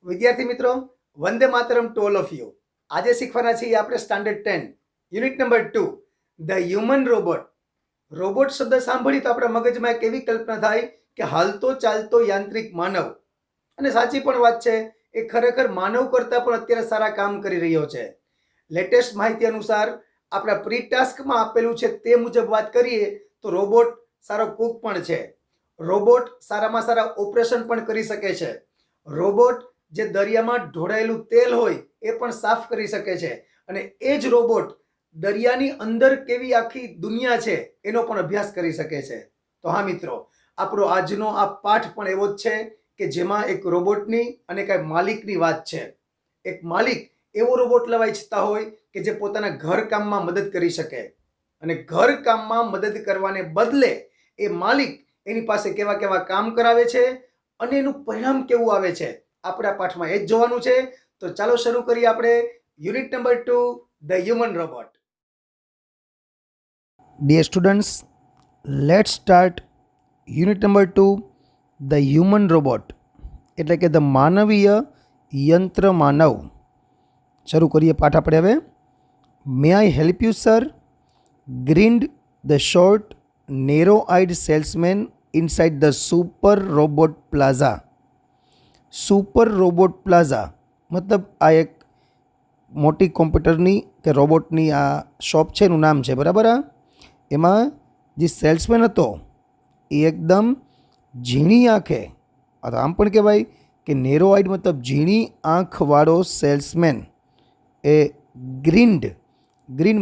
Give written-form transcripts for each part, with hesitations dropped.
વિદ્યાર્થી મિત્રો, Vande Mataram to all of you. આજે શીખવાના છીએ આપણે standard 10 unit number 2 the human robot. Robot શબ્દ સાંભળી તો આપણા મગજમાં એક એવી કલ્પના થાય કે હાલતો ચાલતો યાંત્રિક માનવ. અને સાચી પણ વાત છે, એ ખરેખર માનવ કરતાં પણ અત્યારે સારા કામ કરી રહ્યો છે. લેટેસ્ટ માહિતી અનુસાર આપણા પ્રી ટાસ્કમાં આપેલું છે તે મુજબ વાત કરીએ તો રોબોટ સારો કુક પણ છે. રોબોટ સારામાં સારા ઓપરેશન પણ કરી શકે છે. રોબોટ જે દરિયામાં ઢોળાયેલું તેલ હોય એ પણ સાફ કરી શકે છે. અને એ જ રોબોટ દરિયાની અંદર કેવી આખી દુનિયા છે એનો પણ અભ્યાસ કરી શકે છે. તો હા મિત્રો, આપણો આજનો આ પાઠ પણ એવો જ છે કે જેમાં એક રોબોટની અને કાંઈ માલિકની વાત છે. એક માલિક એવો રોબોટ લેવા ઈચ્છતા હોય કે જે પોતાના ઘર કામમાં મદદ કરી શકે, અને ઘર કામમાં મદદ કરવાને બદલે એ માલિક એની પાસે કેવા કેવા કામ કરાવે છે અને એનું પરિણામ કેવું આવે છે, આપણે આ પાઠમાં એ જ જોવાનું છે. તો ચાલો શરૂ કરીએ આપણે unit number 2 the human robot. Dear students, let's start unit number 2 the human robot, એટલે કે ધ માનવીય યંત્ર માનવ. શરૂ કરીએ પાઠ આપણે હવે. May I help you sir? Grinned the short narrow eyed salesman inside the super robot plaza. Super robot plaza મતલબ આ એક મોટી કોમ્પ્યુટરની કે રોબોટની આ શોપ છે, એનું નામ છે, બરાબર. એમાં જે સેલ્સમેન હતો એ એકદમ ઝીણી આંખે, આમ પણ કહેવાય કે નેરો આઈડ મતલબ ઝીણી આંખવાળો સેલ્સમેન એ ગ્રીન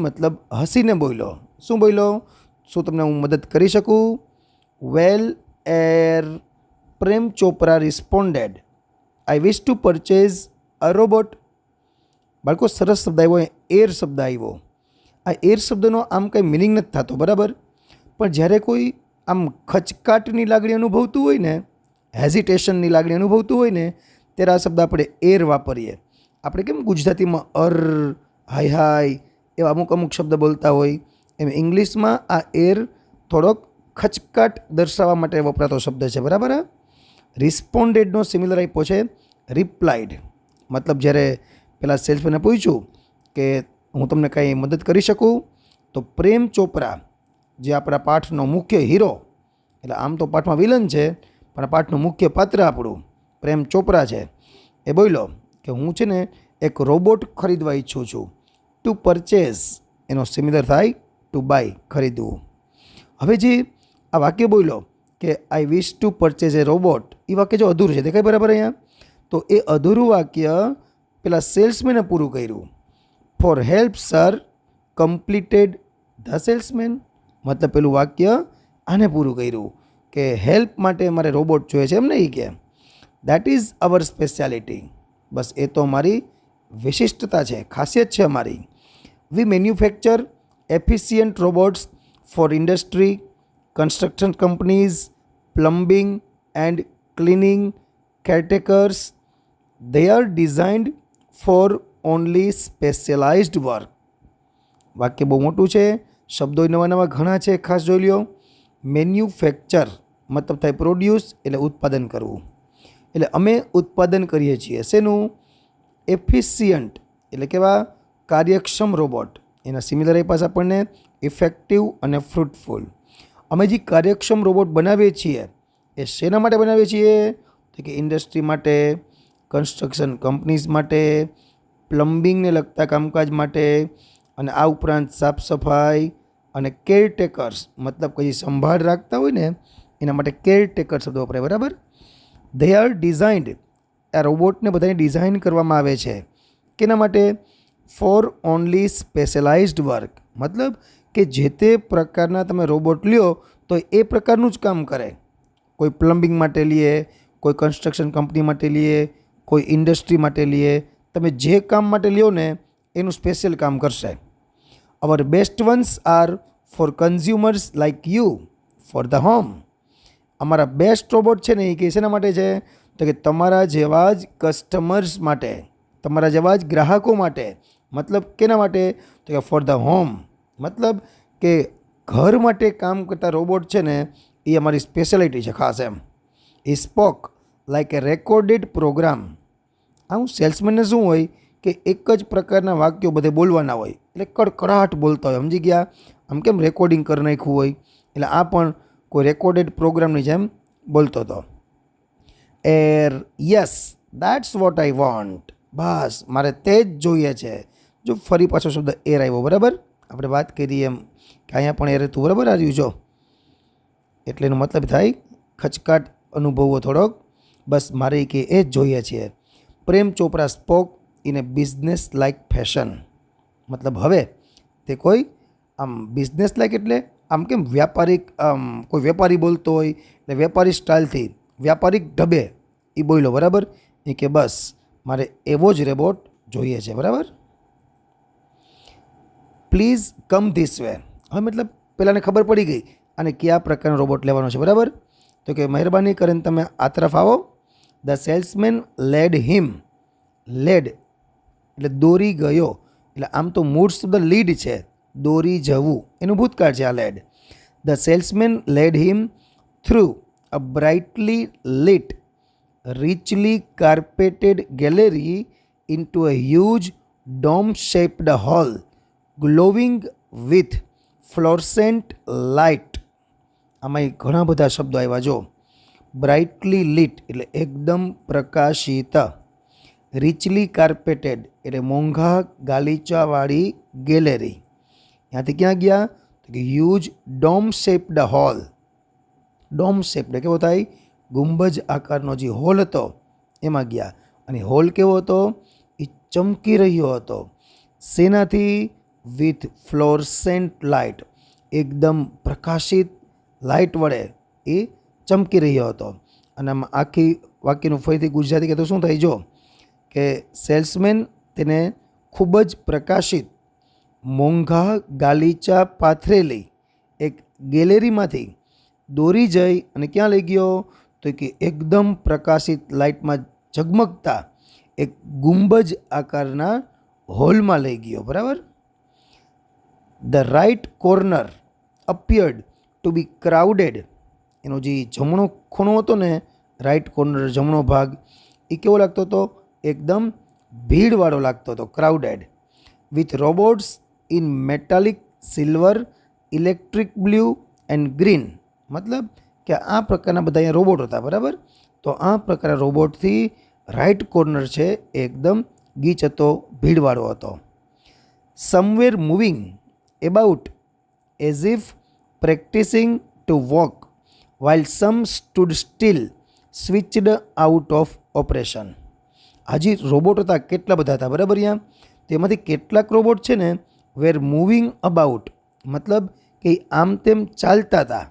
મતલબ હસીને બોલ્યો. શું બોલ્યો? શું તમને હું મદદ કરી શકું? Well er Prem Chopra responded, I wish to purchase a robot. બાળકો, સરસ શબ્દ આવ્યો, એર શબ્દ આવ્યો. આ એર શબ્દનો આમ કંઈ મિનિંગ નથી થતો, બરાબર. પણ જ્યારે કોઈ આમ ખચકાટની લાગણી અનુભવતું હોય ને, હેઝિટેશનની લાગણી અનુભવતું હોય ને, ત્યારે આ શબ્દ આપણે એર વાપરીએ. આપણે કેમ ગુજરાતીમાં હાય હાય એવા અમુક શબ્દ બોલતા હોય, એમ ઇંગ્લિશમાં આ એર થોડોક ખચકાટ દર્શાવવા માટે વપરાતો શબ્દ છે, બરાબર. રિસ્પોન્ડેડનો સિમિલર આપ્યો છે રિપ્લાઇડ. મતલબ જ્યારે પેલા સેલ્સમેને પૂછ્યું કે હું તમને કાંઈ મદદ કરી શકું, તો પ્રેમ ચોપરા જે આપણા પાઠનો મુખ્ય હીરો, એટલે આમ તો પાઠમાં વિલન છે પણ આ પાઠનું મુખ્ય પાત્ર આપણું પ્રેમ ચોપરા છે, એ બોલ્યો કે હું છે ને એક રોબોટ ખરીદવા ઈચ્છું છું. ટુ પરચેઝ એનો સિમિલર થાય ટુ બાય, ખરીદવું. હવે જે આ વાક્ય બોલ્યો કે I wish to purchase a robot, એ વાક્ય જો અધૂરું છે, દેખાય બરાબર અહીંયા? તો એ અધૂરું વાક્ય પેલા સેલ્સમેને પૂરું કર્યું. For help sir completed the salesman, મતલબ પેલું વાક્ય આને પૂરું કર્યું કે હેલ્પ માટે મારે રોબોટ જોઈએ છે, એમ નહીં કે દેટ ઇઝ અવર સ્પેશિયાલિટી. બસ એ તો અમારી વિશિષ્ટતા છે, ખાસિયત છે અમારી. We manufacture efficient robots for industry, construction companies, plumbing and cleaning, caretakers. They are designed for only specialized work. વાક્ય બહુ મોટું છે, શબ્દો નવા નવા ઘણા છે, ખાસ જોઈ લ્યો. મેન્યુફેક્ચર મતલબ થાય પ્રોડ્યુસ, એટલે ઉત્પાદન કરવું. એટલે અમે ઉત્પાદન કરીએ છીએ શેનું? એફિશિયન્ટ એટલે કેવા? કાર્યક્ષમ રોબોટ. એના સિમિલર એ પાસે આપણને ઇફેક્ટિવ અને ફ્રૂટફુલ. અમે જે કાર્યક્ષમ રોબોટ બનાવીએ છીએ એ શેના માટે બનાવીએ છીએ? તો કે ઇન્ડસ્ટ્રી માટે, કન્સ્ટ્રક્શન કંપનીઝ માટે, પ્લમ્બિંગને લગતા કામકાજ માટે, અને આ ઉપરાંત સાફ સફાઈ અને કેરટેકર્સ મતલબ કોઈ સંભાળ રાખતા હોય ને એના માટે કેરટેકર શબ્દ વપરાય, બરાબર. ધે આર ડિઝાઇન્ડ, આ રોબોટને બધાને ડિઝાઇન કરવામાં આવે છે. કેના માટે? ફોર ઓનલી સ્પેશિયલાઇઝ્ડ વર્ક, મતલબ કે જે તે પ્રકારના તમે રોબોટ લ્યો તો એ પ્રકારનું જ કામ કરે. કોઈ પ્લમ્બિંગ માટે લઈએ, કોઈ કન્સ્ટ્રક્શન કંપની માટે લઈએ, કોઈ ઇન્ડસ્ટ્રી માટે લઈએ, તમે જે કામ માટે લ્યો ને એનું સ્પેશિયલ કામ કરશે. Our best ones are for consumers like you for the home. અમારા બેસ્ટ રોબોટ છે ને એ કે શેના માટે છે? તો કે તમારા જેવા જ કસ્ટમર્સ માટે, તમારા જેવા જ ગ્રાહકો માટે. મતલબ કેના માટે? તો કે ફોર ધ હોમ, મતલબ કે ઘર માટે કામ કરતા રોબોટ છે ને એ અમારી સ્પેશિયાલિટી છે ખાસ એમ. એ સ્પોક લાઇક એ રેકોર્ડેડ પ્રોગ્રામ, આવું સેલ્સમેનને શું હોય કે એક જ પ્રકારના વાક્યો બધે બોલવાના હોય, એટલે કડકડાટ બોલતા હોય, સમજી ગયા? આમ કેમ રેકોર્ડિંગ કરી નાખ્યું હોય, એટલે આ પણ કોઈ રેકોર્ડેડ પ્રોગ્રામની જેમ બોલતો હતો. Er, yes that's what I want, બસ મારે તે જ જોઈએ છે. જો ફરી પાછો શબ્દ એર આવ્યો, બરાબર? આપણે વાત કરીએ એમ કે અહીંયા પણ એર હતું, બરાબર આવ્યું જો, એટલે એનો મતલબ થાય ખચકાટ અનુભવવો થોડોક, બસ મારે કે એ જ જોઈએ છે. Prem Chopra spoke in a business like fashion, મતલબ હવે તે કોઈ આમ બિઝનેસ લાઇક એટલે આમ કેમ વ્યાપારિક, આમ કોઈ વેપારી બોલતો હોય એટલે વેપારી સ્ટાઇલથી, વ્યાપારિક ઢબે એ બોલ્યો, બરાબર? એ કે બસ મારે એવો જ રોબોટ જોઈએ છે, બરાબર? પ્લીઝ કમ ધીસ વે, હવે મતલબ પેલાને ખબર પડી ગઈ અને કયા પ્રકારનો રોબોટ લેવાનો છે, બરાબર? તો કે મહેરબાની કરીને તમે આ તરફ આવો. The salesman lead him, lead એટલે દોરી ગયો, એટલે આમ તો મૂળ શબ્દ લીડ છે, દોરી જવું એનું ભૂતકાળ છે આ lead. The salesman lead him through a brightly lit richly carpeted gallery into a huge dome-shaped hall glowing with fluorescent light. આમાં ઘણા બધા શબ્દો આવ્યા જો. બ્રાઇટલી લિટ એટલે એકદમ પ્રકાશિત, રિચલી કાર્પેટેડ એટલે મોંઘા ગાલીચાવાળી ગેલેરી. ત્યાંથી ક્યાં ગયા? તો કે huge dome shaped hall. Dome shape એટલે કેવો થાય? ગુંબજ આકારનો જે હોલ હતો એમાં ગયા. અને હોલ કેવો હતો? એ ચમકી રહ્યો હતો. શેનાથી? વિથ ફ્લોરસેન્ટ લાઇટ, એકદમ પ્રકાશિત લાઇટ વડે એ ચમકી રહ્યો હતો. અને આમાં આખી વાક્યનું ફરીથી ગુજરાતી કહેતો શું થાય જો, કે સેલ્સમેન તેને ખૂબ જ પ્રકાશિત મોંઘા ગાલીચા પાથરેલી એક ગેલેરીમાંથી દોરી જઈ અને ક્યાં લઈ ગયો? તો કે એકદમ પ્રકાશિત લાઇટમાં ઝગમગતા એક ગુંબજ આકારના હોલમાં લઈ ગયો, બરાબર? The right corner appeared to be crowded, એનો જે જમણો ખૂણો હતો ને, રાઇટ કોર્નર જમણો ભાગ, એ કેવો લાગતો હતો? એકદમ ભીડવાળો લાગતો હતો, crowded. With robots in metallic silver, electric blue and green, મતલબ કે આ પ્રકારના બધા અહીંયા રોબોટ હતા, બરાબર? તો આ પ્રકારના રોબોટથી રાઇટ કોર્નર છે એકદમ ગીચ હતો, ભીડવાળો હતો. Somewhere moving about as if practicing to walk while some stood still switched out of operation. હજી રોબોટ હતા કેટલા બધા હતા, બરાબર? અહીંયા તેમાંથી કેટલાક રોબોટ છે ને વેર મૂવિંગ અબાઉટ, મતલબ કે આમ તેમ ચાલતા હતા,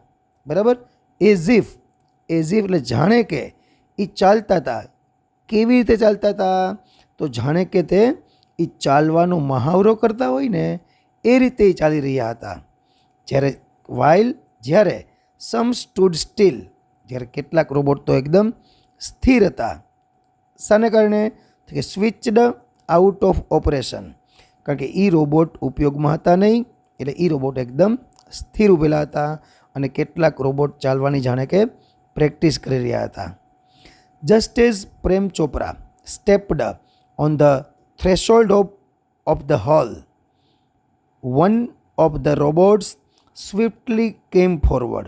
બરાબર? એઝ ઇફ એટલે જાણે કે એ ચાલતા હતા. કેવી રીતે ચાલતા હતા? તો જાણે કે તે એ ચાલવાનો મહાવરો કરતા હોય ને એ રીતે ચાલી રહ્યા હતા. જ્યારે સમ સ્ટૂડ સ્ટીલ, જ્યારે કેટલાક રોબોટ તો એકદમ સ્થિર હતા. શાને કારણે? તો કે સ્વિચડ આઉટ ઓફ ઓપરેશન, કારણ કે એ રોબોટ ઉપયોગમાં હતા નહીં, એટલે એ રોબોટ એકદમ સ્થિર ઊભેલા હતા. અને કેટલાક રોબોટ ચાલવાની જાણે કે પ્રેક્ટિસ કરી રહ્યા હતા. Just as Prem Chopra stepped on the threshold of the hall, one of the robots swiftly came forward.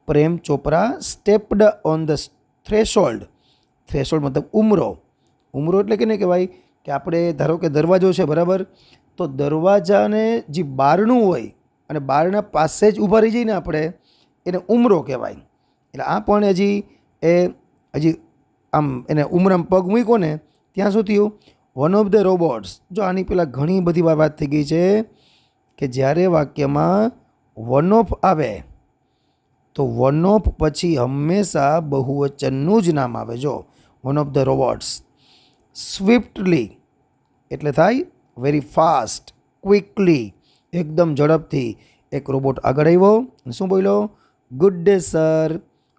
Prem Chopra stepped on the threshold. Threshold મતલબ ઉમરો. ઉમરો એટલે કે ને કહેવાય કે આપણે ધારો કે દરવાજો છે, બરાબર? તો દરવાજાને જે બારણું હોય અને બારણા પાસે જ ઊભા રહી જઈએ ને આપણે, એને ઉમરો કહેવાય. એટલે આ પણ હજી આમ એને ઉમરામાં પગ મૂક્યો ને ત્યાં શું થયું? One of the robots. જો આની પહેલાં ઘણી બધી વાર વાત થઈ ગઈ છે કે જ્યારે વાક્યમાં વન ઓફ આવે તો વન ઓફ પછી હંમેશા બહુવચનનું જ નામ આવે. જો વન ઓફ ધ રોબોટ્સ. સ્વિફ્ટલી એટલે થાય વેરી ફાસ્ટ, ક્વિકલી એકદમ ઝડપથી એક રોબોટ આગળ આવ્યો અને શું બોલ્યો? Good day sir,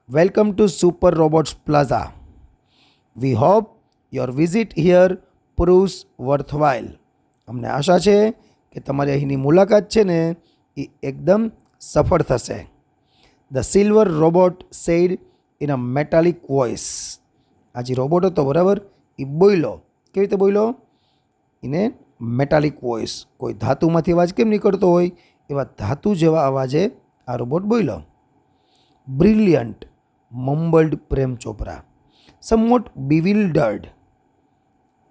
welcome to super robots plaza. We hope your visit here proves worthwhile. અમને આશા છે કે તમારી અહીંની મુલાકાત છે ને એ એકદમ સફળ થશે. The silver robot sad in a metallic voice. આ જે રોબોટ હતો, બરાબર, એ બોલ્યો. કેવી રીતે બોલ્યો? એને મેટાલિક વોઇસ, કોઈ ધાતુમાંથી અવાજ કેમ નીકળતો હોય એવા ધાતુ જેવા અવાજે આ રોબોટ બોલ્યો. Brilliant મમ્બલ્ડ Prem Chopra. Somewhat બિવિલ્ડર્ડ.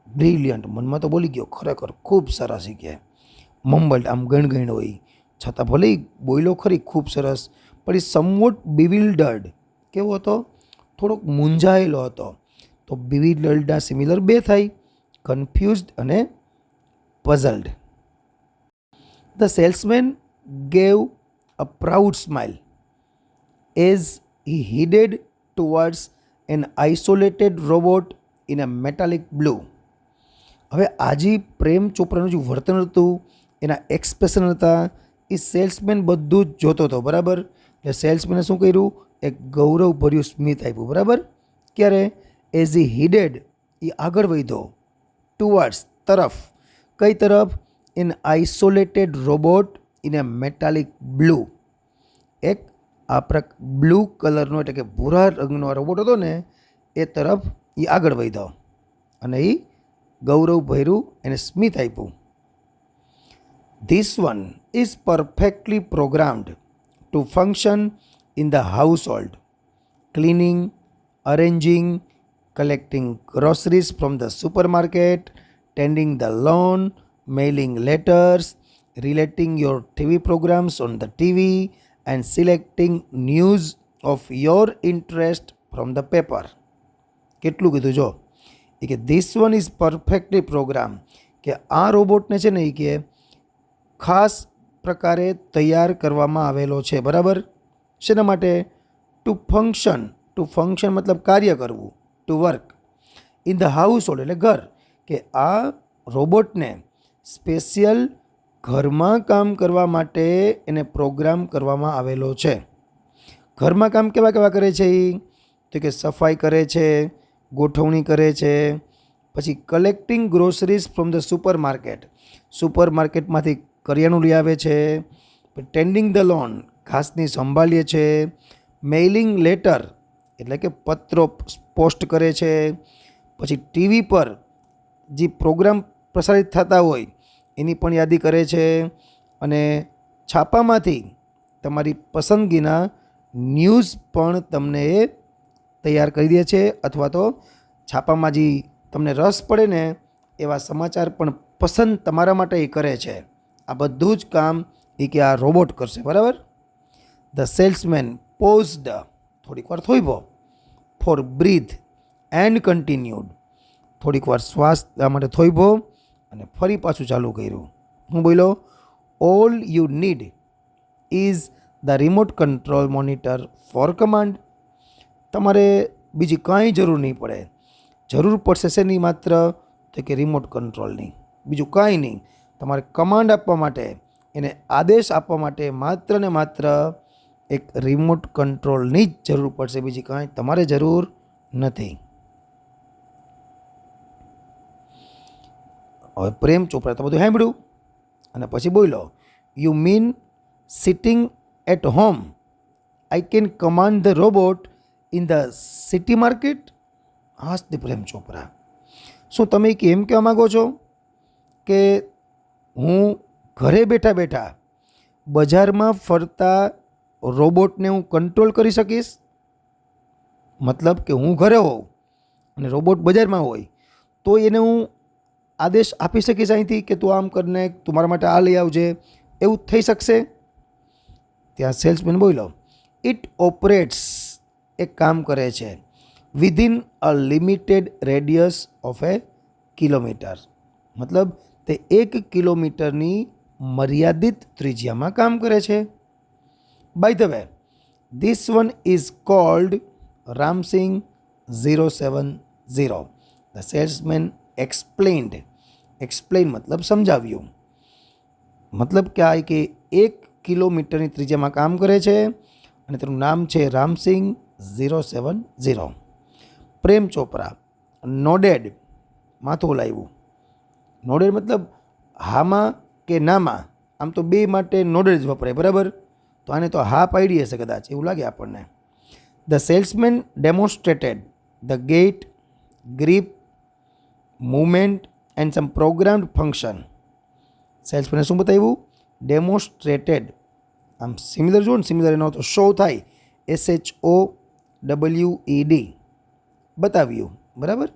Brilliant મનમાં તો બોલી ગયો, ખરેખર ખૂબ સરસ શીખ્યા. મમ્બલ્ડ આમ ગણગણ હોય છતાં ભલે બોલ્યો ખરી ખૂબ સરસ, પણ એ સમવોટ બિવિલ્ડર્ડ કેવો હતો? થોડોક મૂંઝાયેલો હતો. તો બિવિલ્ડર્ડના સિમિલર બે થાય, કન્ફ્યુઝડ અને puzzled. The salesman gave a proud smile as he headed towards an isolated robot in a metallic blue. હવે આજે પ્રેમ ચોપરાનું જે વર્તન હતું, એના એક્સપ્રેશન હતા, એ સેલ્સમેન બધું જ જોતો હતો. બરાબર? એટલે સેલ્સમેને શું કર્યું? એક ગૌરવભર્યું સ્મિત આપ્યું. બરાબર? ક્યારે? એઝ હી હિડેડ, એ આગળ વધ્યો. ટુવર્ડ્સ તરફ. કઈ તરફ? In isolated robot in A metallic blue. એક બ્લુ કલરનો એટલે કે ભૂરા રંગનો રોબોટ હતો ને, એ તરફ એ આગળ વધ્યો અને એ ગૌરવભર્યું એને સ્મિત આપ્યું. This one is perfectly programmed to function in the household, cleaning, arranging, collecting groceries from the supermarket, tending the lawn, mailing letters, relating your TV programs on the TV, and selecting news of your interest from the paper. કેટલું કીધું જો, એ કે this one is perfectly program, કે આ રોબોટને છે ને એ કે ખાસ પ્રકારે તૈયાર કરવામાં આવેલો છે. બરાબર? શેના માટે? Two function. ટુ ફંક્શન મતલબ કાર્ય કરવું. To work in the house hold એટલે ઘર, કે આ રોબોટને સ્પેશિયલ ઘરમાં કામ કરવા માટે એને પ્રોગ્રામ કરવામાં આવેલો છે. ઘરમાં કામ કેવા કેવા કરે છે એ? તો કે સફાઈ કરે છે, ગોઠવણી કરે છે, પછી collecting groceries from the super market, super માર્કેટમાંથી કરિયાણું લઈ આવે છે, ટેન્ડિંગ ધ લોન, ઘાસની સંભાળીએ છે, મેઇલિંગ લેટર એટલે કે પત્રો પોસ્ટ કરે છે, પછી ટીવી પર જે પ્રોગ્રામ પ્રસારિત થતા હોય એની પણ યાદી કરે છે, અને છાપામાંથી તમારી પસંદગીના ન્યૂઝ પણ તમને એ તૈયાર કરી દે છે, અથવા તો છાપામાં જે તમને રસ પડે ને એવા સમાચાર પણ પસંદ તમારા માટે એ કરે છે. આ બધું જ કામ એ કે આ રોબોટ કરશે. બરાબર? ધ સેલ્સમેન પોઝડ, થોડીક વાર થોભો, ફોર બ્રીથ એન્ડ કન્ટિન્યુડ, થોડીક વાર શ્વાસ લેવા માટે થોભો અને ફરી પાછું ચાલુ કર્યું. હું બોલ્યો, all you need is the remote control monitor for command. તમારે બીજી કાંઈ જરૂર નહીં પડે. જરૂર પડશે શેની? માત્ર તો કે રિમોટ કંટ્રોલની, બીજું કાંઈ નહીં. તમારે કમાન્ડ આપવા માટે, એને આદેશ આપવા માટે માત્ર ને માત્ર એક રિમોટ કંટ્રોલની જ જરૂર પડશે, બીજી કાંઈ તમારે જરૂર નથી. હવે પ્રેમ ચોપરા તો બધું સાંભળ્યું અને પછી બોલ્યો, you mean sitting at home I can command the robot in the city market? હાસ્ય પ્રેમ ચોપરા, શું તમે કેમ કહેવા માગો છો કે હું ઘરે બેઠા બેઠા બજારમાં ફરતા રોબોટને હું કંટ્રોલ કરી શકીશ? મતલબ કે હું ઘરે હોઉં અને રોબોટ બજારમાં હોય તો એને હું આદેશ આપી શકીશ અહીંથી કે તું આમ કરીને, તું મારા માટે આ લઈ આવજે, એવું થઈ શકશે? ત્યાં સેલ્સમેન બોલ્યો, ઇટ ઓપરેટ્સ, એક કામ કરે છે, within a limited radius of a kilometre, મતલબ તે 1 કિલોમીટરની મર્યાદિત ત્રિજ્યામાં કામ કરે છે. By the way, this one is called Ramsingh 070. The salesman explained. Explain મતલબ સમજાવ્યું, મતલબ કે આ કે 1 કિલોમીટરની ત્રિજ્યામાં કામ કરે છે અને તેનું નામ છે રામસિંગ 070. પ્રેમ ચોપરા નોડેડ, માથું હલાવ્યું. નોડેડ મતલબ હામાં કે નામાં, આમ તો બે માટે નોડેડ જ વપરાય. બરાબર? તો આને તો હા પાડી હશે કદાચ, એવું લાગે આપણને. The salesman demonstrated the gait, grip, movement and some programmed function. સેલ્સમેને શું બતાવ્યું? ડેમોન્સ્ટ્રેટેડ. આમ સિમિલર જુઓ ને, સિમિલર એનો તો શો થાય, SHOWED બતાવ્યું. બરાબર.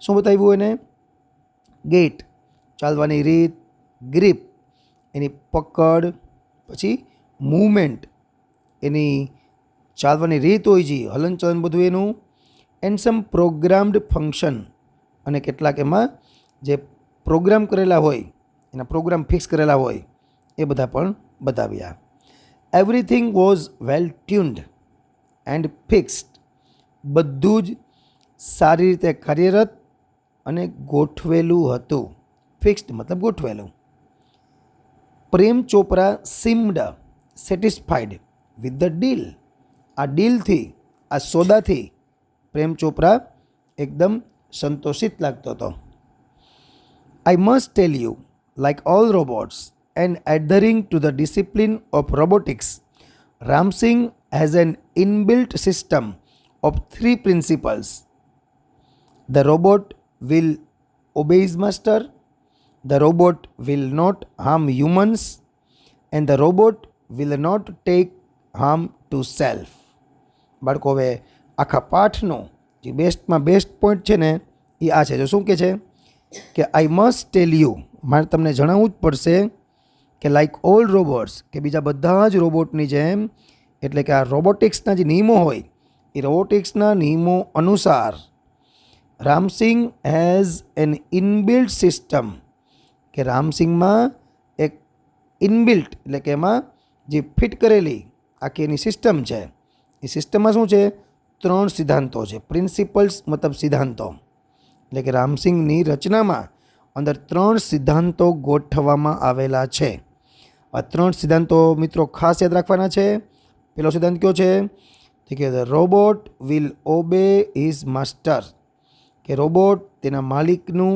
શું બતાવ્યું એને? ગેટ ચાલવાની રીત, ગ્રીપ એની પકડ, પછી મૂવમેન્ટ એની ચાલવાની રીત હોય છે, હલનચલન બધું એનું, એન્ડ સમ પ્રોગ્રામ્ડ ફંક્શન અને કેટલાક એમાં જે પ્રોગ્રામ કરેલા હોય, એના પ્રોગ્રામ ફિક્સ કરેલા હોય એ બધા પણ બતાવ્યા. Everything was well tuned and fixed. બધું જ સારી રીતે કાર્યરત અને ગોઠવેલું હતું. ફિક્સ્ડ મતલબ ગોઠવેલું. Prem Chopra seemed satisfied with the deal. આ ડીલથી, આ સોદાથી પ્રેમ ચોપરા એકદમ સંતોષિત લાગતો હતો. I must tell you, like all robots and adhering to the discipline of robotics, Ramsing has an inbuilt system of 3 principles. The robot will obey his master, the robot will not harm humans, and the robot will not take harm to self. બાળકો, હવે આખા પાઠનો જે બેસ્ટમાં best point છે ને એ આ છે. જો શું કહે છે કે આઈ મસ્ટ ટેલ યુ, મારે તમને જણાવવું જ પડશે કે લાઇક ઓલ રોબોટ્સ, કે બીજા બધા જ રોબોટની જેમ, એટલે કે આ રોબોટિક્સના જે નિયમો હોય એ રોબોટિક્સના નિયમો અનુસાર Ram Singh has N inbuilt system, કે રામસિંગમાં એક ઇનબિલ્ટ એટલે કે એમાં જે ફિટ કરેલી આખી એની સિસ્ટમ છે, એ સિસ્ટમમાં શું છે? 3 સિદ્ધાંતો છે. પ્રિન્સિપલ્સ મતલબ સિદ્ધાંતો, એટલે કે રામસિંગની રચનામાં અંદર 3 સિદ્ધાંતો ગોઠવવામાં આવેલા છે. આ 3 સિદ્ધાંતો મિત્રો ખાસ યાદ રાખવાના છે. પહેલો સિદ્ધાંત કયો છે? તો કે the robot will obey his master, કે રોબોટ તેના માલિકનું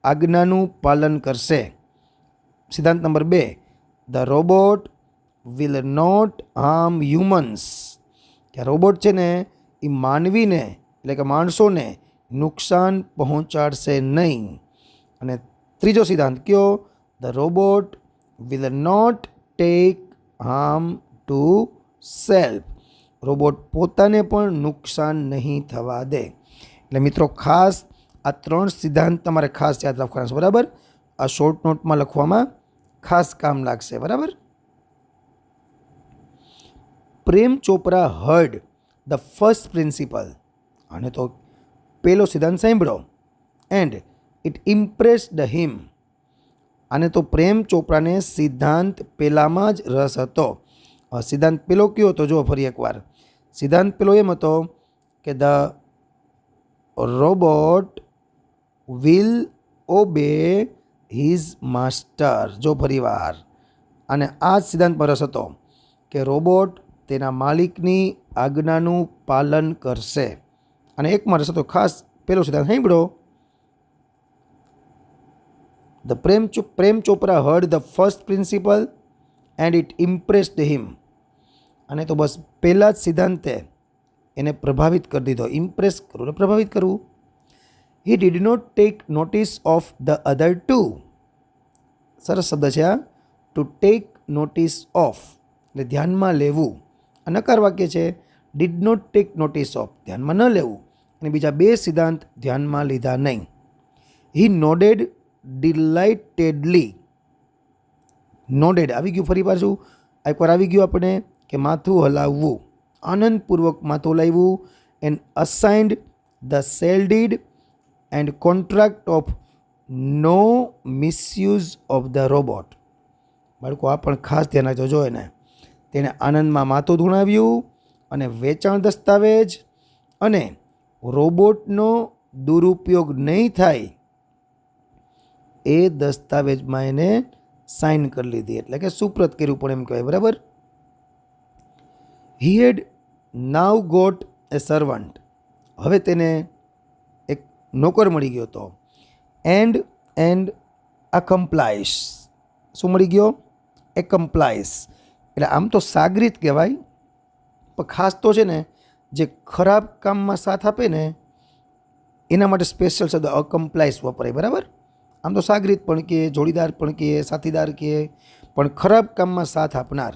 આજ્ઞાનું પાલન કરશે. સિદ્ધાંત number 2, the robot will not harm humans, કે રોબોટ છે ને એ માનવીને એટલે કે માણસોને નુકસાન પહોંચાડશે નહીં. અને ત્રીજો સિદ્ધાંત કયો? The robot will not take harm to self, robot પોતાને પણ નુકસાન નહીં થવા દે. એટલે મિત્રો ખાસ આ 3 સિદ્ધાંત તમારે ખાસ યાદ રાખવાના છે. બરાબર. આ શોર્ટ નોટમાં લખવામાં ખાસ કામ લાગશે. બરાબર. Prem Chopra heard the first principle, અને તો પહેલો સિદ્ધાંત સાંભળો, એન્ડ ઇટ ઇમ્પ્રેસ્ડ હિમ. આને તો પ્રેમ ચોપરાને સિદ્ધાંત પહેલામાં જ રસ હતો. સિદ્ધાંત પેલો કયો હતો? જો ફરી એકવાર. સિદ્ધાંત પેલો એમ હતો કે the robot will obey his master. જો ફરીવાર, અને આ જ સિદ્ધાંત પર રસ હતો કે રોબોટ તેના માલિકની આજ્ઞાનું પાલન કરશે. અને એકમાં રસ હતો ખાસ પહેલો સિદ્ધાંત સાંભળો. The Prem Chopra heard the first principle and it impressed him. અને તો બસ પહેલા જ સિદ્ધાંતે એને પ્રભાવિત કરી દીધો. ઇમ્પ્રેસ કરવું, પ્રભાવિત કરવું. He did not take notice of the other 2. સરસ શબ્દ છે આ. ટુ ટેક નોટિસ ઓફ એટલે ધ્યાનમાં લેવું. આ નકાર વાક્ય છે. Did not take notice of, ધ્યાનમાં ન લેવું. અને બીજા 2 સિદ્ધાંત ધ્યાનમાં લીધા નહીં. હી નોડેડ ડિલાઇટેડલી. નોડેડ આવી ગયું. ફરી પાછું એકવાર આવી ગયું આપણે કે માથું હલાવવું, આનંદપૂર્વક માથું હલાવવું. And assigned the sale deed and contract of no misuse of the robot. બાળકો આ પણ ખાસ ધ્યાન રાખજો. જો એને તેણે આનંદમાં માથું ધૂણાવ્યું અને વેચાણ દસ્તાવેજ અને રોબોટનો દુરુપયોગ નહીં થાય એ દસ્તાવેજમાં એને સાઇન કરી લીધી, એટલે કે સુપ્રત કર્યું પણ એમ કહેવાય. બરાબર. હી હેડ નાવ ગોટ એ સર્વન્ટ. હવે તેને એક નોકર મળી ગયો હતો. એન્ડ અકમ્પ્લાઇસ. શું મળી ગયો? એકમ્પ્લાઇસ એટલે આમ તો સાગરીત કહેવાય, પણ ખાસ તો છે ને જે ખરાબ કામમાં સાથ આપે ને એના માટે સ્પેશિયલ શબ્દ અકમ્પ્લાઇસ વપરાય, બરાબર. આમ તો સાગરીત પણ કહે, જોડીદાર પણ કહે, સાથીદાર કહે, પણ ખરાબ કામમાં સાથ આપનાર.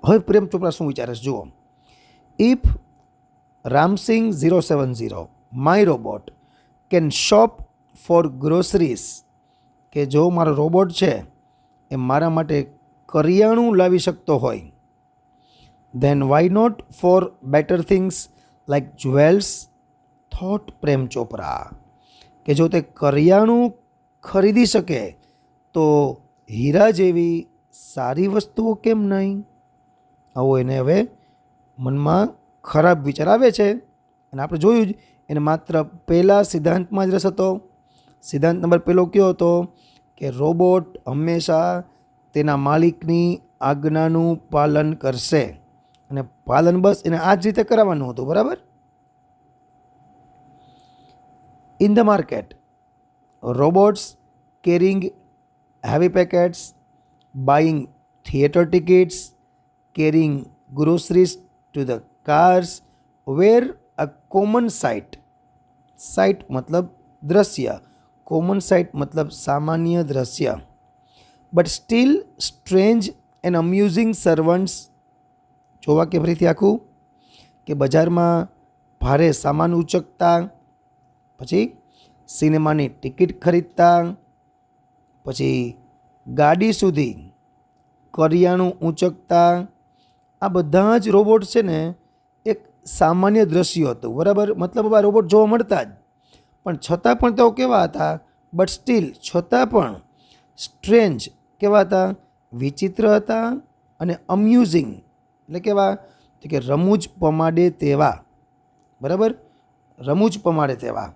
હવે પ્રેમ ચોપરા શું વિચારે છે જુઓ. If Ramsingh 070 my robot can shop for groceries, કે જો મારો રોબોટ છે એ મારા માટે કરિયાણું લાવી શકતો હોય, then why not for better things like jewels, thought Prem Chopra. કે જો તે કરિયાણું ખરીદી શકે તો હીરા જેવી સારી વસ્તુઓ કેમ નહીં? આવો એને હવે મનમાં ખરાબ વિચાર આવે છે. અને આપણે જોયું જ એને માત્ર પહેલા સિદ્ધાંતમાં જ રસ હતો. સિદ્ધાંત નંબર પહેલો કયો હતો કે રોબોટ હંમેશા તેના માલિકની આજ્ઞાનું પાલન કરશે, અને પાલન બસ એને આ જ રીતે કરાવવાનું હતું, બરાબર. In the market robots carrying heavy packets, buying theater tickets, carrying groceries to the cars were a common sight. Sight मतलब दृश्य, common sight मतलब सामान्य दृश्य. But still strange and amusing servants. જોવા કે ફરીથી આખું કે બજારમાં ભારે સામાન ઉચકતા, પછી સિનેમાની ટિકિટ ખરીદતા, પછી ગાડી સુધી કરિયાણું ઊંચકતા, આ બધા જ રોબોટ છે ને એક સામાન્ય દ્રશ્ય હતું, બરાબર. મતલબ આ રોબોટ જોવા મળતા જ, પણ છતાં પણ તેઓ કેવા હતા? બટ સ્ટીલ, છતાં પણ સ્ટ્રેન્જ કેવા હતા? વિચિત્ર હતા. અને અમ્યુઝિંગ એટલે કેવા? તો કે રમૂજ પમાડે તેવા, બરાબર. રમૂજ પમાડે તેવા.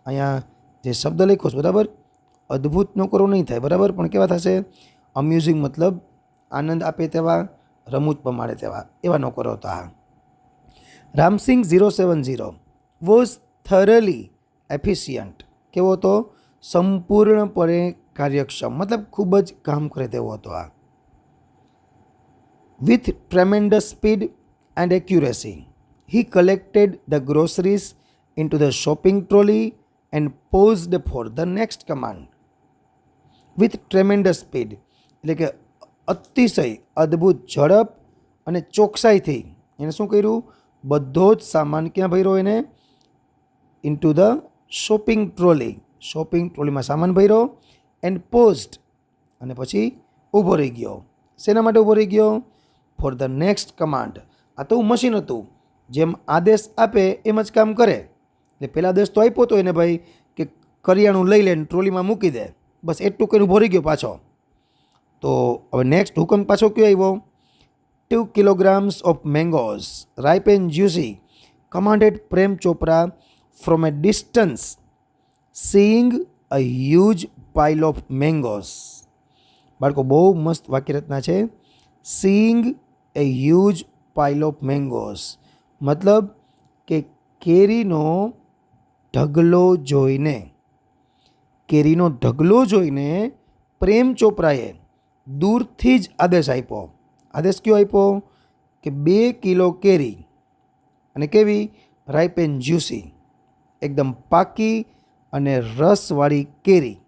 અહીંયા જે શબ્દ લખ્યો છે, બરાબર, અદ્ભુત નોકરો નહીં થાય, બરાબર, પણ કેવા થશે? અમ્યુઝિંગ મતલબ આનંદ આપે તેવા, રમૂજ પમાડે તેવા, એવા નોકરો હતા. Ramsingh 070 was thoroughly efficient. કેવો હતો? સંપૂર્ણપણે કાર્યક્ષમ, મતલબ ખૂબ જ કામ કરે તેવો હતો. આ with tremendous speed and accuracy he collected the groceries into the shopping trolley and paused for the next command. With tremendous speed એટલે કે અતિશય અદ્ભુત ઝડપ અને ચોકસાઈથી એને શું કર્યું? બધો જ સામાન ક્યાં ભર્યો? એને into the shopping trolley, shopping ટ્રોલીમાં સામાન ભર્યો. એન્ડ પોઝડ અને પછી ઊભો રહી ગયો. શેના માટે ઊભો રહી ગયો? For the next command. આ તો મશીન હતું, જેમ આદેશ આપે એમ જ કામ કરે. એટલે પહેલા આદેશ તો આપ્યો હતો એને ભાઈ કે કરિયાણું લઈ લે ને ટ્રોલીમાં મૂકી દે, બસ એટલું કરીને ઊભો રહી ગયો પાછો. તો હવે નેક્સ્ટ હુકમ પાછો કયો આવ્યો? 2 kilograms of mangoes, ripe and juicy, commanded Prem Chopra from a distance, seeing a huge pile of mangoes. બાળકો બહુ મસ્ત વાક્યરચના છે. seeing a huge pile of mangoes મતલબ કે કેરીનો ઢગલો જોઈને, કેરીનો ઢગલો જોઈને પ્રેમ ચોપરાએ દૂરથી જ આદેશ આપ્યો. આદેશ કયો આપ્યો? કે 2 કિલો કેરી, અને કેવી? રાઇપ એન્ડ જ્યુસી, એકદમ પાકી અને રસવાળી કેરી.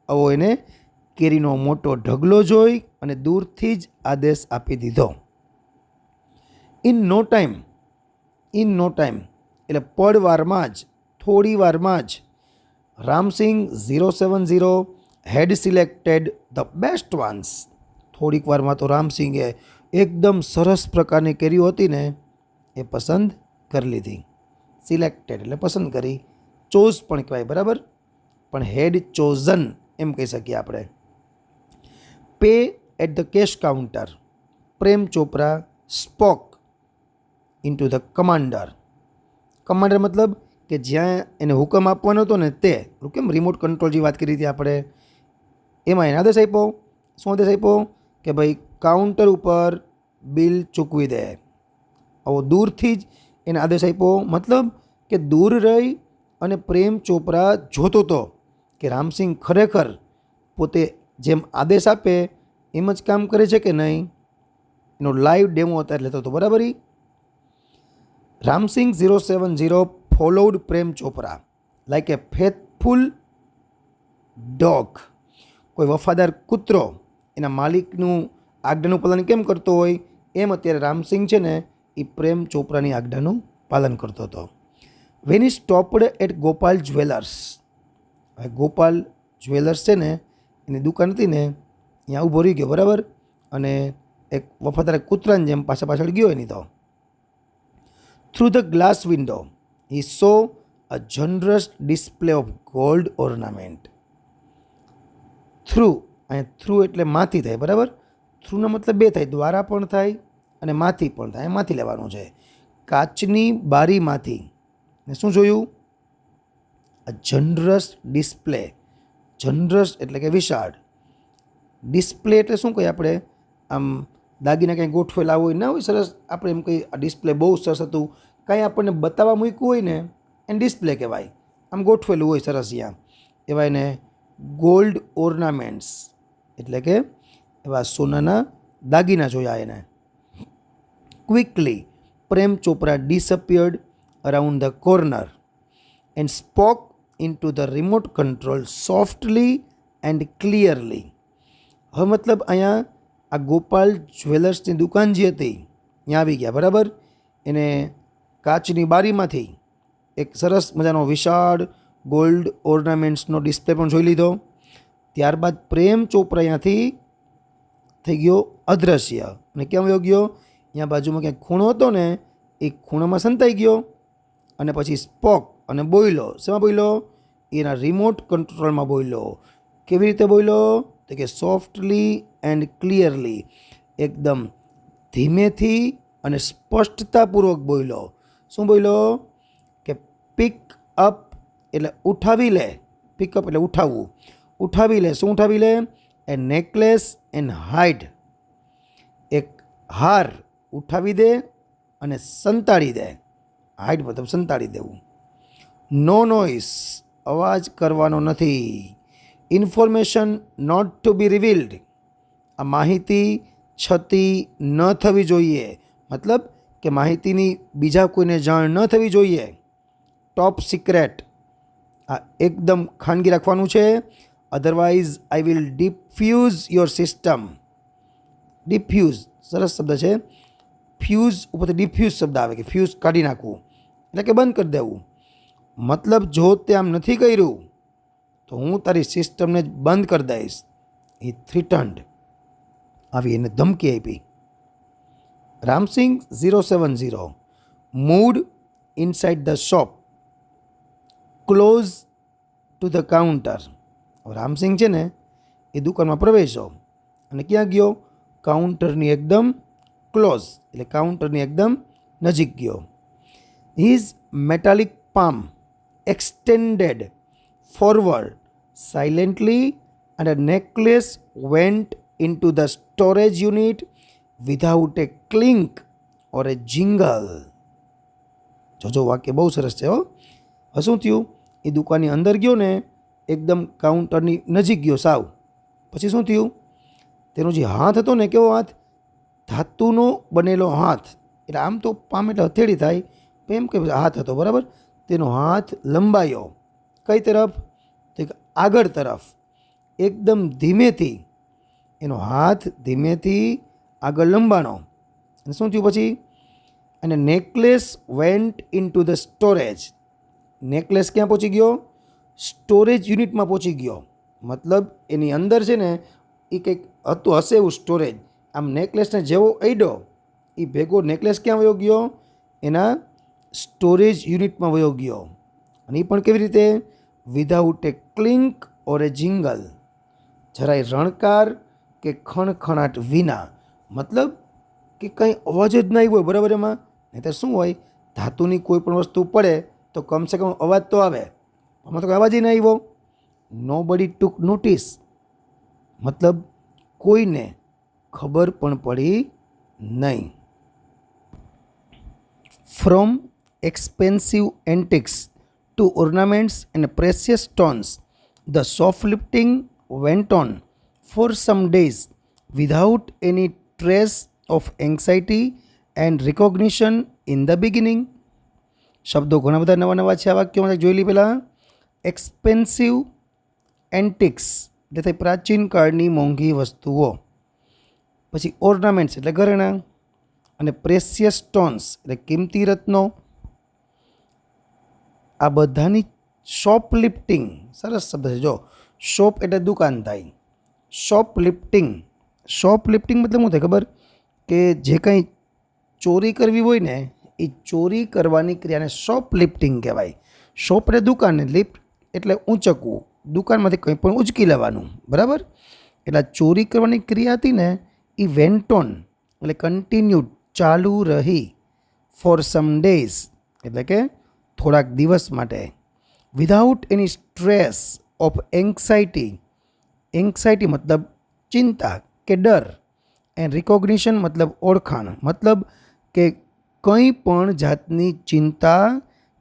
આવો એને કેરીનો મોટો ઢગલો જોઈ અને દૂરથી જ આદેશ આપી દીધો. ઇન નો ટાઈમ એટલે પડવારમાં જ, થોડી વારમાં જ રામસિંગ 070 હેડ સિલેક્ટેડ ધ બેસ્ટ વન્સ. થોડીક વારમાં તો રામસિંગે એકદમ સરસ પ્રકારની કેરીઓ હતી ને એ પસંદ કરી લીધી. સિલેક્ટેડ એટલે પસંદ કરી, ચોઝ પણ કહેવાય, બરાબર, પણ હેડ ચોઝન એમ કહી શકીએ આપણે. Pay at the cash counter Prem Chopra spoke into the commander. Commander મતલબ કે જ્યાં એને હુકમ આપવાનો હતો ને તે, કેમ રિમોટ કંટ્રોલ જે વાત કરી હતી આપણે, એમાં એને આદેશ આપ્યો. શું આદેશ આપ્યો? કે ભાઈ કાઉન્ટર ઉપર બિલ ચૂકવી દે. આવો દૂરથી જ એને આદેશ આપ્યો, મતલબ કે દૂર રહી અને પ્રેમ ચોપરા જોતો હતો કે રામસિંગ ખરેખર પોતે જેમ આદેશ આપે એમ જ કામ કરે છે કે નહીં. એનો લાઈવ ડેમો અત્યારે લેતો હતો, બરાબર. Ram Singh 070 followed Prem Chopra like a faithful dog. કોઈ વફાદાર કૂતરો એના માલિકનું આજ્ઞાનું પાલન કેમ કરતો હોય, એમ અત્યારે રામસિંગ છે ને એ પ્રેમ ચોપરાની આજ્ઞાનું પાલન કરતો હતો. When he stopped at Gopal jewellers, હવે ગોપાલ જ્વેલર્સ છે ને એની દુકાન હતી ને, ત્યાં ઊભો રહી ગયો, બરાબર, અને એક વફાદાર કૂતરાની જેમ પાછળ ગયો એની. તો through the glass window he so a જનરસ display of gold ornament. Through, અહીંયા થ્રુ એટલે માંથી થાય, બરાબર. થ્રુનો મતલબ બે થાય, દ્વારા પણ થાય અને માંથી પણ થાય. માંથી લેવાનું છે. કાચની બારીમાંથી ને શું જોયું? અ જનરસ ડિસ્પ્લે. જનરસ એટલે કે વિશાળ, ડિસ્પ્લે એટલે શું કહીએ આપણે? આમ દાગીના કંઈ ગોઠવેલા હોય ના હોય સરસ, આપણે એમ કહીએ આ ડિસ્પ્લે બહુ સરસ હતું, કાંઈ આપણને બતાવવા મૂક્યું હોય ને એને ડિસ્પ્લે કહેવાય. આમ ગોઠવેલું હોય સરસ, ત્યાં એવા એને ગોલ્ડ ઓર્નામેન્ટ્સ એટલે કે એવા સોનાના દાગીના જોયા એને. Quickly Prem Chopra disappeared around the corner and spoke in to the remote control softly and clearly. હવે મતલબ અહીંયા આ ગોપાલ જ્વેલર્સની દુકાન જે હતી ત્યાં આવી ગયા, બરાબર. એને કાચની બારીમાંથી એક સરસ મજાનો વિશાળ ગોલ્ડ ઓર્નામેન્ટ્સનો ડિસ્પ્લે પણ જોઈ લીધો. ત્યારબાદ પ્રેમ ચોપરા અહીંયાથી થઈ ગયો અદૃશ્ય અને ક્યાં વયો ગયો? અહીંયા બાજુમાં ક્યાંક ખૂણો હતો ને એ ખૂણામાં સંતાઈ ગયો અને પછી સ્પોક અને બોલ્યો. શેમાં બોલ્યો? એના રિમોટ કંટ્રોલમાં બોલ્યો. કેવી રીતે બોલ્યો? તો કે સોફ્ટલી એન્ડ ક્લિયરલી, એકદમ ધીમેથી અને સ્પષ્ટતાપૂર્વક બોલ્યો. શું બોલ્યો? કે પિક અપ એટલે ઉઠાવી લે. પિકઅપ એટલે ઉઠાવવું. ઉઠાવી લે. શું ઉઠાવી લે? એ નેકલેસ એન્ડ હાઇડ, એક હાર ઉઠાવી દે અને સંતાડી દે. હાઇડ મતલબ સંતાડી દેવું. નો નોઇસ, અવાજ કરવાનો નથી. Information not to be revealed, આ માહિતી છતી ન થવી જોઈએ. મતલબ કે માહિતીની બીજા કોઈને જાણ ન થવી જોઈએ. ટોપ સિક્રેટ, આ એકદમ ખાનગી રાખવાનું છે. Otherwise I will diffuse your system. Diffuse સરસ શબ્દ છે. ફ્યુઝ ઉપરથી ડિફ્યુઝ શબ્દ આવે કે ફ્યુઝ કાઢી નાખવું એટલે કે બંધ કરી દેવું. મતલબ જો તે આમ નથી કર્યું તો હું તારી સિસ્ટમને જ બંધ કરી દઈશ. એ થ્રીટન્ડ, આવી એને ધમકી આપી. Ramsingh 070 moved inside the shop close to the counter. Ramsingh છે ને એ દુકાનમાં પ્રવેશ્યો અને ક્યાં ગયો? કાઉન્ટરની એકદમ ક્લોઝ એટલે કાઉન્ટરની એકદમ નજીક ગયો. His metallic palm extended forward silently and a necklace went into the storage unit without a clink or a jingle. જોજો વાક્ય બહુ સરસ છે હો. હવે શું થયું? એ દુકાનની અંદર ગયો ને એકદમ કાઉન્ટરની નજીક ગયો સાવ. પછી શું થયું? તેનો જે હાથ હતો ને, કેવો હાથ? ધાતુનો બનેલો હાથ. એટલે આમ તો પામ એટલે હથેળી થાય, એમ કે હાથ હતો, બરાબર. તેનો હાથ લંબાયો. કઈ તરફ? તો આગળ તરફ. એકદમ ધીમેથી એનો હાથ ધીમેથી આગળ લંબાણો. અને શું થયું પછી? અને necklace vent in to the storage. Necklace ક્યાં પહોંચી ગયો? સ્ટોરેજ યુનિટમાં પહોંચી ગયો. મતલબ એની અંદર છે ને એ કંઈક હતું, હશે એવું સ્ટોરેજ. આમ નેકલેસને જેવો અડ્યો એ ભેગો નેકલેસ ક્યાં વયો ગયો? એના સ્ટોરેજ યુનિટમાં વયો ગયો. અને એ પણ કેવી રીતે? વિધાઉટ એ ક્લિંક ઓર એ જિંગલ, જરાય રણકાર કે ખણખણાટ વિના. મતલબ કે કંઈ અવાજ જ ના આવ્યો, બરાબર. એમાં નહીં તો શું હોય? ધાતુની કોઈ પણ વસ્તુ પડે તો કમસે કમ અવાજ તો આવે. આમાં તો કોઈ અવાજ ના આવ્યો. નો બડી ટુક નોટિસ, મતલબ કોઈને ખબર પણ પડી નહીં. From expensive antiques to ornaments and precious stones, the shoplifting went on for some days without any trace of anxiety and recognition in the beginning. શબ્દો ઘણા બધા નવા નવા છે આ વાક્યોમાં. જોઈ લી પહેલાં. એક્સપેન્સિવ એન્ટિક્સ એટલે થાય પ્રાચીન કાળની મોંઘી વસ્તુઓ. પછી ઓર્નામેન્ટ્સ એટલે ઘરેણાં, અને પ્રેસિયસ સ્ટોન્સ એટલે કિંમતી રત્નો. આ બધાની શોપલિફ્ટિંગ, સરસ શબ્દ છે. જો શોપ એટલે દુકાન થાય, શોપલિફ્ટિંગ. શોપલિફ્ટિંગ મતલબ શું થાય ખબર? કે જે કંઈ ચોરી કરવી હોય ને એ ચોરી કરવાની ક્રિયાને શોપલિફ્ટિંગ કહેવાય. શોપ એટલે દુકાન, લિફ્ટ એટલે ઊંચકવું, દુકાનમાંથી કંઈ પણ ઉંચકી લેવાનું, બરાબર. એટલે ચોરી કરવાની ક્રિયા હતી ને એ વેન્ટોન એટલે કન્ટિન્યુડ, ચાલુ રહી. ફોર સમ ડેઝ એટલે કે થોડાક દિવસ માટે. Without any stress of anxiety. Anxiety મતલબ ચિંતા કે ડર. એન્ડ રિકોગ્નિશન મતલબ ઓળખાણ, મતલબ કે કંઈ પણ જાતની ચિંતા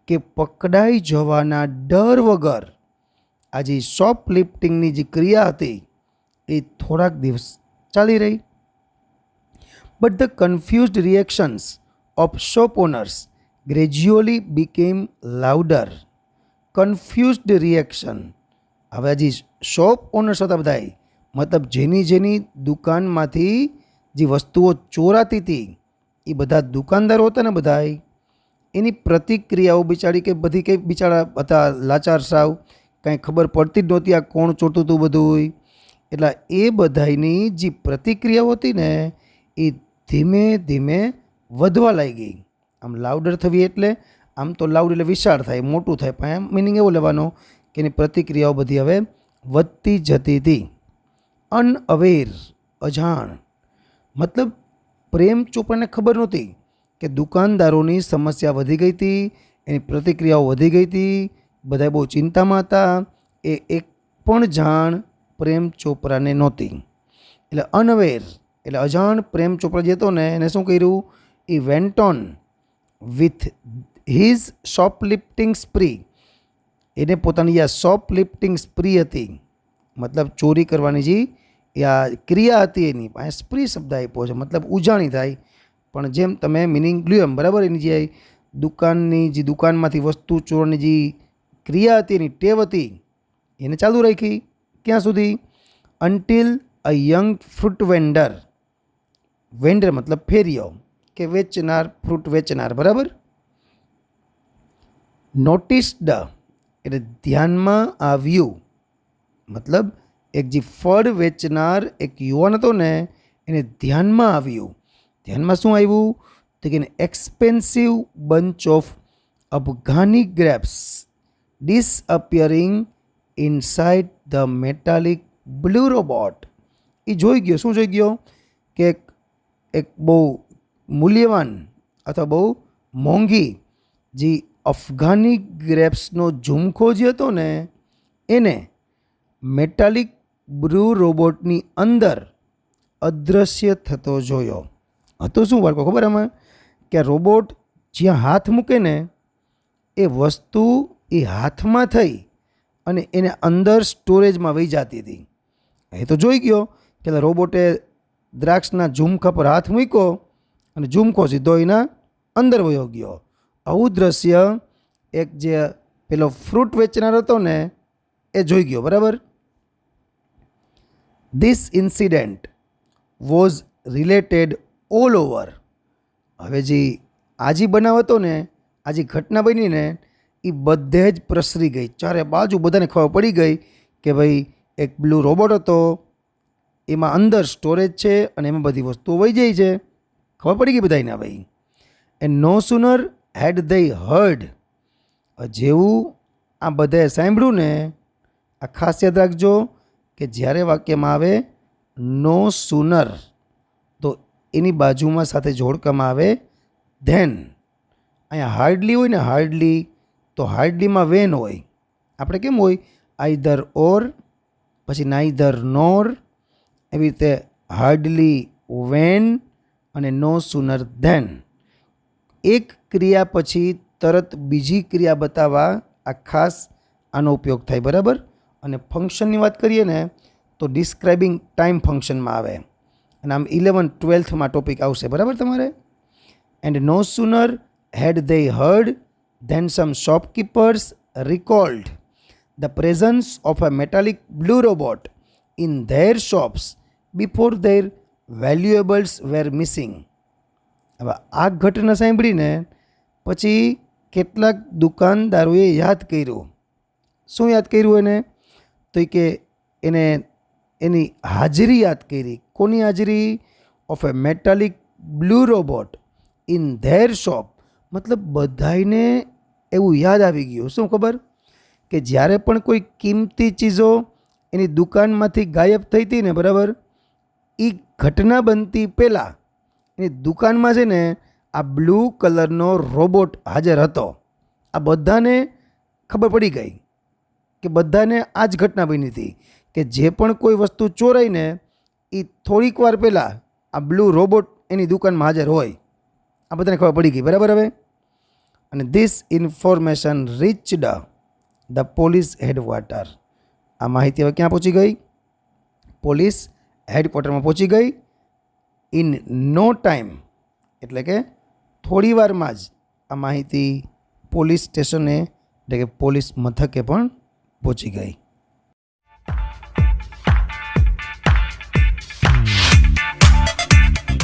કે પકડાઈ જવાના ડર વગર આ જે શોપલિફ્ટિંગની જે ક્રિયા હતી એ થોડાક દિવસ ચાલી રહી. But the confused reactions of shop owners gradually became louder. Confused reaction, હવે જે શોપ ઓનર્સ હતા બધાય, મતલબ જેની દુકાનમાંથી જે વસ્તુઓ ચોરાતી હતી એ બધા દુકાનદારો હતા ને બધાય, એની પ્રતિક્રિયાઓ બિચારી કે બધી કંઈ બિચારા હતા લાચાર સાવ, કાંઈ ખબર પડતી જ નહોતી આ કોણ ચોરતું હતું બધું. એટલે એ બધાની જે પ્રતિક્રિયાઓ હતી ને એ ધીમે ધીમે વધવા લાગી. આમ લાઉડર થવી એટલે આમ તો લાઉડ એટલે વિશાળ થાય, મોટું થાય, પણ એમ મિનિંગ એવો લેવાનો કે એની પ્રતિક્રિયાઓ બધી હવે વધતી જતી હતી. અનઅવેર અજાણ, મતલબ પ્રેમ ચોપરાને ખબર નહોતી કે દુકાનદારોની સમસ્યા વધી ગઈ હતી, એની પ્રતિક્રિયાઓ વધી ગઈ હતી, બધા બહુ ચિંતામાં હતા. એ એક પણ જાણ પ્રેમ ચોપરાને નહોતી. એટલે અનઅવેર એટલે અજાણ પ્રેમ ચોપરા જે હતો ને એને શું કર્યું? એ વેન્ટ ઓન વિથ હિઝ શોપલિફ્ટિંગ સ્પ્રી. એને પોતાની આ શોપલિફ્ટિંગ સ્પ્રી હતી, મતલબ ચોરી કરવાની જે આ ક્રિયા હતી એની પાસે સ્પ્રી શબ્દ આપ્યો છે, મતલબ ઉજાણી થાય. પણ જેમ તમે મિનિંગ લ્યો એમ, બરાબર. એની જે દુકાનમાંથી વસ્તુ ચોરવાની જે ક્રિયા હતી, એની ટેવ હતી, એને ચાલુ રાખી. ક્યાં સુધી? અન્ટિલ અ યંગ ફ્રૂટ વેન્ડર. વેન્ડર મતલબ ફેરિયો કે વેચનાર, ફ્રૂટ વેચનાર, બરાબર. નોટિસ્ડ એટલે ધ્યાનમાં આવ્યું, મતલબ એક જે ફળ વેચનાર એક યુવાન હતો ને એને ધ્યાનમાં આવ્યું. ધ્યાનમાં શું આવ્યું? તો કે expensive bunch of Afghani grapes disappearing inside the metallic blue robot. એ જોઈ ગયો. શું જોઈ ગયો? કે એક બહુ મૂલ્યવાન અથવા બહુ મોંઘી જે અફઘાની ગ્રેપ્સનો ઝુમખો જે હતો ને એને મેટાલિક બ્લુ રોબોટની અંદર અદૃશ્ય થતો જોયો. હતો શું વાળકો ખબર આમાં? કે રોબોટ જ્યાં હાથ મૂકે ને એ વસ્તુ એ હાથમાં થઈ અને એને અંદર સ્ટોરેજમાં વહી જતી હતી. એ તો જોઈ ગયો કે રોબોટે દ્રાક્ષના ઝુમખા પર હાથ મૂક્યો અને ઝુમખો સીધો એના અંદર વયો ગયો. આવું દ્રશ્ય એક જે પેલો ફ્રૂટ વેચનાર હતો ને એ જોઈ ગયો, બરાબર. This incident was related all over. હવે જે આજી બનાવ હતો ને, આ જે ઘટના બની ને એ બધે જ પ્રસરી ગઈ, ચારે બાજુ બધાને ખબર પડી ગઈ કે ભાઈ એક બ્લુ રોબોટ હતો, એમાં અંદર સ્ટોરેજ છે અને એમાં બધી વસ્તુઓ વહી જાય છે. ખબર પડી ગઈ બધાને ભાઈ. And no sooner had they heard. જેવું આ બધાએ સાંભળ્યું ને, આ ખાસ યાદ રાખજો કે જ્યારે વાક્યમાં આવે નો સુનર તો એની બાજુમાં સાથે જોડકામાં આવે ધેન. અહીંયા હાર્ડલી હોય ને, હાર્ડલી, તો હાર્ડલીમાં વેન હોય. આપણે કેમ હોય? આઈધર ઓર, પછી નાઈધર નોર, એવી રીતે હાર્ડલી વેન અને નો સુનર ધેન. એક ક્રિયા પછી તરત બીજી ક્રિયા બતાવવા આ ખાસ આનો ઉપયોગ થાય, બરાબર. અને ફંક્શનની વાત કરીએ ને તો ડિસ્ક્રાઇબિંગ ટાઈમ ફંક્શનમાં આવે અને આમ 11-12માં ટોપિક આવશે, બરાબર તમારે. And no sooner had they heard Then some shopkeepers recalled the presence of a metallic blue robot in their shops before their valuables were missing. હવે આ ઘટના સાંભળીને પછી કેટલાક દુકાનદારોએ યાદ કર્યું. શું યાદ કર્યું એને? તો કે એને એની હાજરી યાદ કરી. કોની હાજરી? Of A metallic blue robot in their shop. મતલબ બધાને એવું યાદ આવી ગયું. શું ખબર? કે જ્યારે પણ કોઈ કિંમતી ચીજો એની દુકાનમાંથી ગાયબ થઈ હતી ને, બરાબર, એ ઘટના બનતી પહેલાં એની દુકાનમાં છે ને આ બ્લુ કલરનો રોબોટ હાજર હતો. આ બધાને ખબર પડી ગઈ કે બધાને આ જ ઘટના બની હતી કે જે પણ કોઈ વસ્તુ ચોરાઈને એ થોડીક વાર પહેલાં આ બ્લુ રોબોટ એની દુકાનમાં હાજર હોય. આ બધાને ખબર પડી ગઈ, બરાબર. હવે અને this information reached the police headquarter. આ માહિતી હવે ક્યાં પહોંચી ગઈ? પોલીસ હેડક્વાર્ટરમાં પહોંચી ગઈ. ઇન નો ટાઈમ, એટલે કે થોડી વારમાં જ આ માહિતી પોલીસ સ્ટેશને એટલે કે પોલીસ મથકે પણ પહોંચી ગઈ.